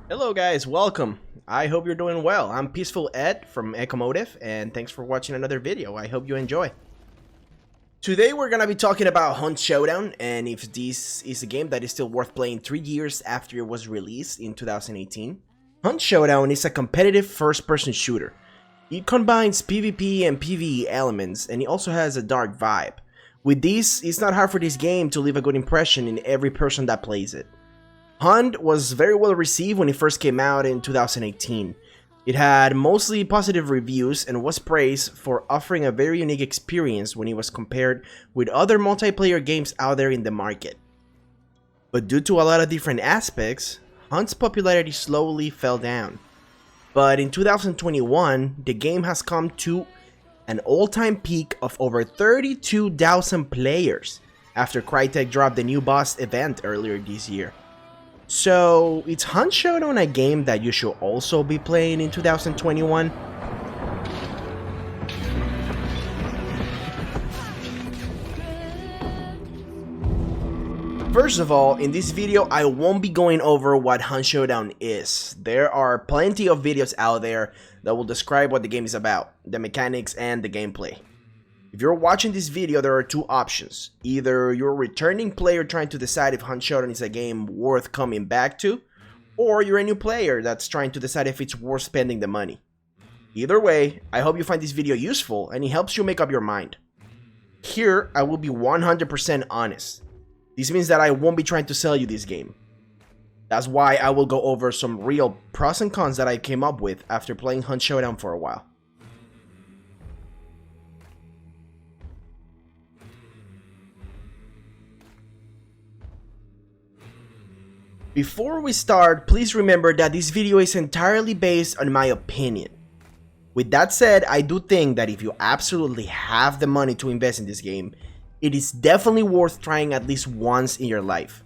Hello guys, welcome. I hope you're doing well. I'm Peaceful Ed from Ecomotive, and thanks for watching another video. I hope you enjoy. Today we're gonna be talking about Hunt Showdown, and if this is a game that is still worth playing 3 years after it was released in 2018. Hunt Showdown is a competitive first-person shooter. It combines PvP and PvE elements, and it also has a dark vibe. With this, it's not hard for this game to leave a good impression in every person that plays it. Hunt was very well received when it first came out in 2018. It had mostly positive reviews and was praised for offering a very unique experience when it was compared with other multiplayer games out there in the market. But due to a lot of different aspects, Hunt's popularity slowly fell down. But in 2021, the game has come to an all-time peak of over 32,000 players after Crytek dropped the new boss event earlier this year. So, is Hunt Showdown a game that you should also be playing in 2021? First of all, in this video, I won't be going over what Hunt Showdown is. There are plenty of videos out there that will describe what the game is about, the mechanics, and the gameplay. If you're watching this video, there are two options. Either you're a returning player trying to decide if Hunt Showdown is a game worth coming back to, or you're a new player that's trying to decide if it's worth spending the money. Either way, I hope you find this video useful and it helps you make up your mind. Here, I will be 100% honest. This means that I won't be trying to sell you this game. That's why I will go over some real pros and cons that I came up with after playing Hunt Showdown for a while. Before we start, please remember that this video is entirely based on my opinion. With that said, I do think that if you absolutely have the money to invest in this game, it is definitely worth trying at least once in your life.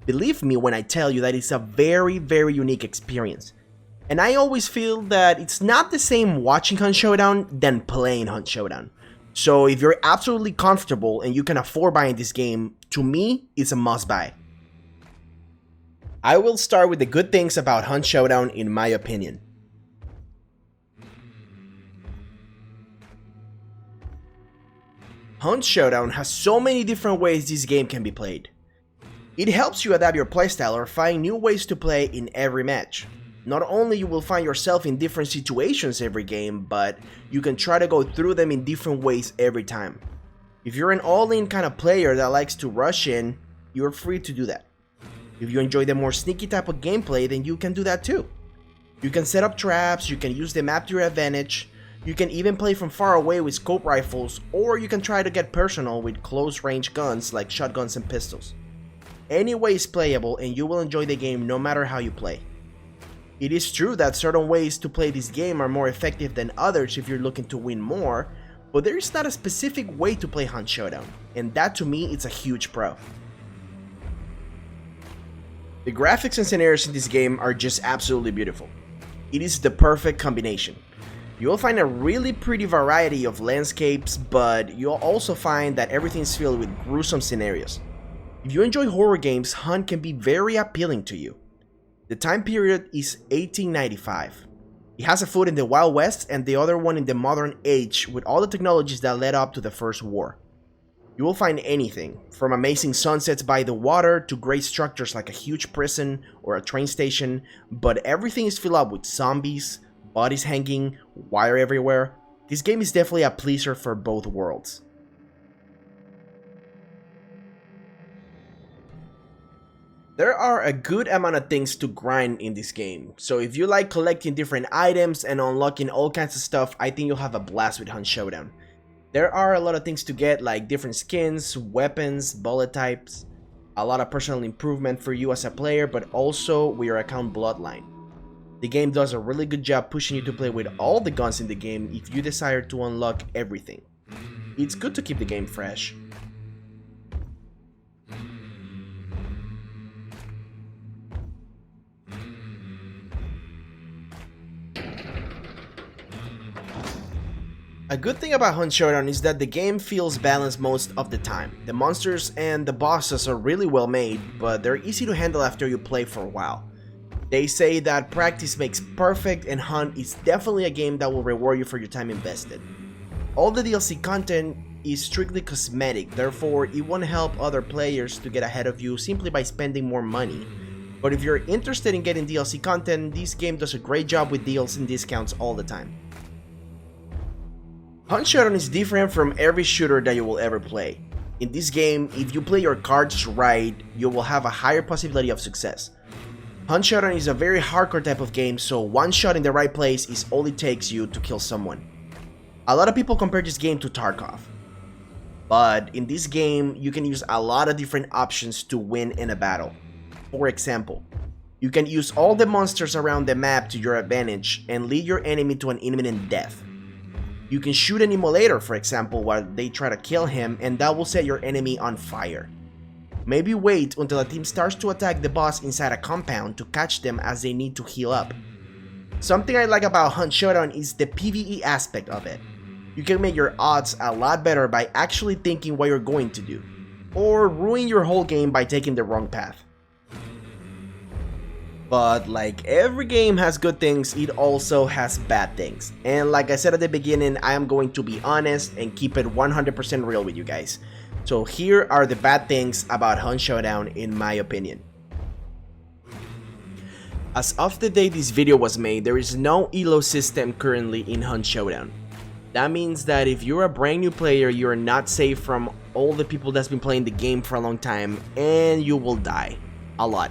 Believe me when I tell you that it's a very unique experience. And I always feel that it's not the same watching Hunt Showdown than playing Hunt Showdown. So if you're absolutely comfortable and you can afford buying this game, to me, it's a must buy. I will start with the good things about Hunt Showdown in my opinion. Hunt Showdown has so many different ways this game can be played. It helps you adapt your playstyle or find new ways to play in every match. Not only you will find yourself in different situations every game, but you can try to go through them in different ways every time. If you're an all-in kind of player that likes to rush in, you're free to do that. If you enjoy the more sneaky type of gameplay, then you can do that too. You can set up traps, you can use the map to your advantage, you can even play from far away with scope rifles, or you can try to get personal with close range guns like shotguns and pistols. Any way is playable and you will enjoy the game no matter how you play. It is true that certain ways to play this game are more effective than others if you're looking to win more, but there is not a specific way to play Hunt Showdown, and that to me is a huge pro. The graphics and scenarios in this game are just absolutely beautiful. It is the perfect combination. You will find a really pretty variety of landscapes, but you'll also find that everything is filled with gruesome scenarios. If you enjoy horror games, Hunt can be very appealing to you. The time period is 1895. It has a foot in the Wild West and the other one in the modern age with all the technologies that led up to the First War. You will find anything, from amazing sunsets by the water to great structures like a huge prison or a train station, but everything is filled up with zombies, bodies hanging, wire everywhere. This game is definitely a pleaser for both worlds. There are a good amount of things to grind in this game, so if you like collecting different items and unlocking all kinds of stuff, I think you'll have a blast with Hunt Showdown. There are a lot of things to get, like different skins, weapons, bullet types, a lot of personal improvement for you as a player, but also with your account bloodline. The game does a really good job pushing you to play with all the guns in the game if you desire to unlock everything. It's good to keep the game fresh. A good thing about Hunt Showdown is that the game feels balanced most of the time. The monsters and the bosses are really well made, but they're easy to handle after you play for a while. They say that practice makes perfect, and Hunt is definitely a game that will reward you for your time invested. All the DLC content is strictly cosmetic, therefore it won't help other players to get ahead of you simply by spending more money. But if you're interested in getting DLC content, this game does a great job with deals and discounts all the time. Hunt Showdown is different from every shooter that you will ever play. In this game, if you play your cards right, you will have a higher possibility of success. Hunt Showdown is a very hardcore type of game, so one shot in the right place is all it takes you to kill someone. A lot of people compare this game to Tarkov, but in this game, you can use a lot of different options to win in a battle. For example, you can use all the monsters around the map to your advantage and lead your enemy to an imminent death. You can shoot an immolator, for example, while they try to kill him, and that will set your enemy on fire. Maybe wait until a team starts to attack the boss inside a compound to catch them as they need to heal up. Something I like about Hunt Showdown is the PvE aspect of it. You can make your odds a lot better by actually thinking what you're going to do, or ruin your whole game by taking the wrong path. But like every game has good things, it also has bad things. And like I said at the beginning, I am going to be honest and keep it 100% real with you guys. So here are the bad things about Hunt Showdown in my opinion. As of the day this video was made, there is no elo system currently in Hunt Showdown. That means that if you're a brand new player, you're not safe from all the people that's been playing the game for a long time, and you will die a lot.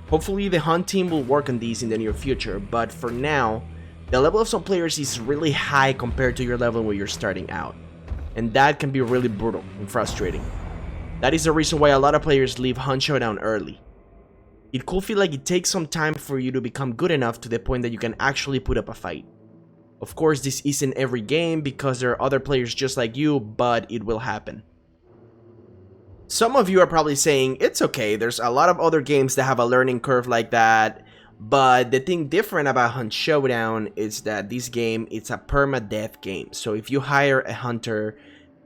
Hopefully the Hunt team will work on these in the near future, but for now, the level of some players is really high compared to your level when you're starting out. And that can be really brutal and frustrating. That is the reason why a lot of players leave Hunt Showdown early. It could feel like it takes some time for you to become good enough to the point that you can actually put up a fight. Of course, this isn't every game because there are other players just like you, but it will happen. Some of you are probably saying, it's okay, there's a lot of other games that have a learning curve like that, but the thing different about Hunt Showdown is that this game, it's a permadeath game. So if you hire a hunter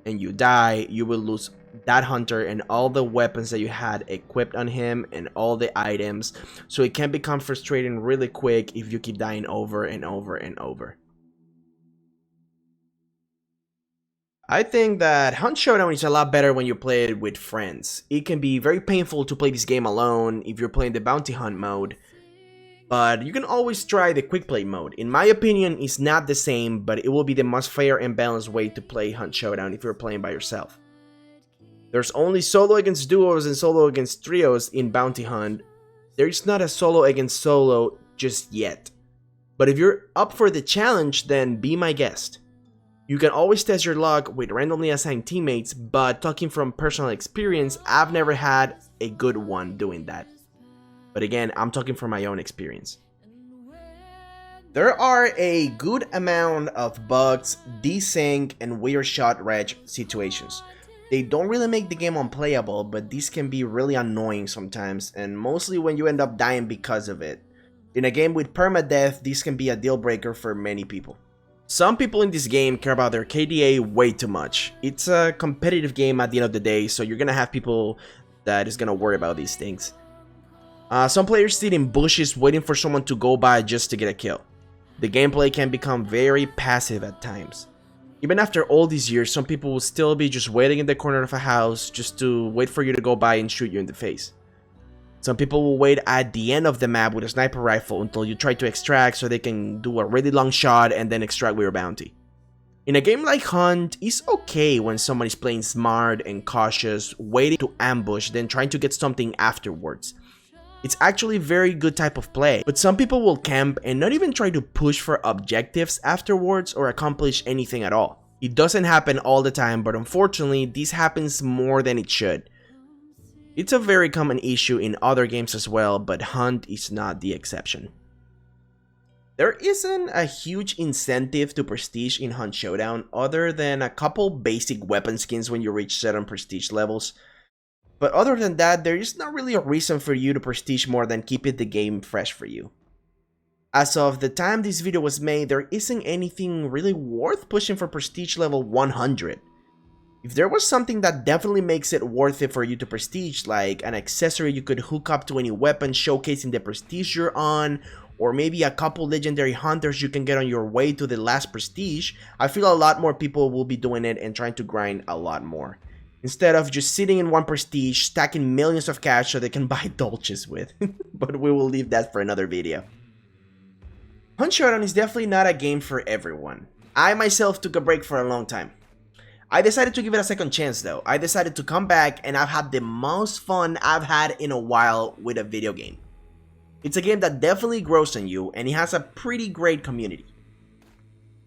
and you die, you will lose that hunter and all the weapons that you had equipped on him and all the items. So it can become frustrating really quick if you keep dying over and over and over. I think that Hunt Showdown is a lot better when you play it with friends. It can be very painful to play this game alone if you're playing the bounty hunt mode, but you can always try the quick play mode. In my opinion, it's not the same, but it will be the most fair and balanced way to play Hunt Showdown if you're playing by yourself. There's only solo against duos and solo against trios in bounty hunt. There is not a solo against solo just yet. But if you're up for the challenge, then be my guest. You can always test your luck with randomly assigned teammates, but talking from personal experience, I've never had a good one doing that. But again, I'm talking from my own experience. There are a good amount of bugs, desync, and weird shot reg situations. They don't really make the game unplayable, but these can be really annoying sometimes, and mostly when you end up dying because of it. In a game with permadeath, this can be a deal breaker for many people. Some people in this game care about their KDA way too much. It's a competitive game at the end of the day, so you're gonna have people that is gonna worry about these things. Some players sit in bushes waiting for someone to go by just to get a kill. The gameplay can become very passive at times. Even after all these years, some people will still be just waiting in the corner of a house just to wait for you to go by and shoot you in the face. Some people will wait at the end of the map with a sniper rifle until you try to extract so they can do a really long shot and then extract with your bounty. In a game like Hunt, it's okay when someone is playing smart and cautious, waiting to ambush, then trying to get something afterwards. It's actually a very good type of play, but some people will camp and not even try to push for objectives afterwards or accomplish anything at all. It doesn't happen all the time, but unfortunately, this happens more than it should. It's a very common issue in other games as well, but Hunt is not the exception. There isn't a huge incentive to prestige in Hunt Showdown other than a couple basic weapon skins when you reach certain prestige levels. But other than that, there is not really a reason for you to prestige more than keeping the game fresh for you. As of the time this video was made, there isn't anything really worth pushing for prestige level 100. If there was something that definitely makes it worth it for you to prestige, like an accessory you could hook up to any weapon showcasing the prestige you're on, or maybe a couple legendary hunters you can get on your way to the last prestige, I feel a lot more people will be doing it and trying to grind a lot more. Instead of just sitting in one prestige, stacking millions of cash so they can buy dolces with. But we will leave that for another video. Hunt Showdown is definitely not a game for everyone. I myself took a break for a long time. I decided to give it a second chance though. I decided to come back and I've had the most fun I've had in a while with a video game. It's a game that definitely grows on you and it has a pretty great community.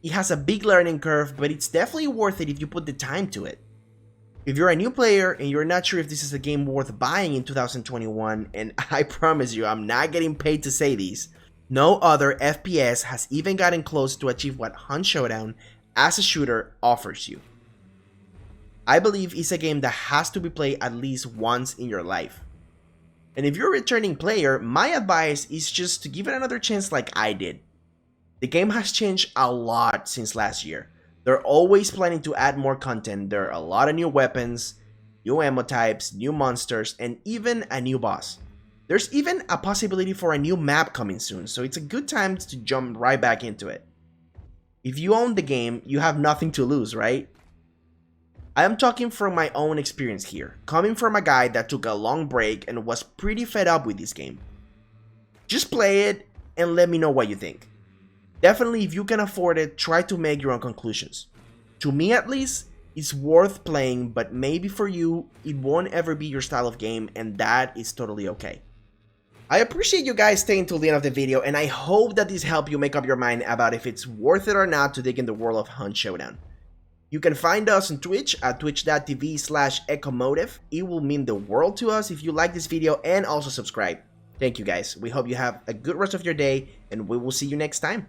It has a big learning curve, but it's definitely worth it if you put the time to it. If you're a new player and you're not sure if this is a game worth buying in 2021, and I promise you I'm not getting paid to say these, no other FPS has even gotten close to achieve what Hunt Showdown as a shooter offers you. I believe it's a game that has to be played at least once in your life. And if you're a returning player, my advice is just to give it another chance like I did. The game has changed a lot since last year. They're always planning to add more content. There are a lot of new weapons, new ammo types, new monsters, and even a new boss. There's even a possibility for a new map coming soon, so it's a good time to jump right back into it. If you own the game, you have nothing to lose, right? I am talking from my own experience here, coming from a guy that took a long break and was pretty fed up with this game. Just play it and let me know what you think. Definitely, if you can afford it, try to make your own conclusions. To me at least, it's worth playing, but maybe for you, it won't ever be your style of game, and that is totally okay. I appreciate you guys staying till the end of the video, and I hope that this helped you make up your mind about if it's worth it or not to dig in the world of Hunt Showdown. You can find us on Twitch at twitch.tv/ecomotive. It will mean the world to us if you like this video and also subscribe. Thank you guys. We hope you have a good rest of your day, and we will see you next time.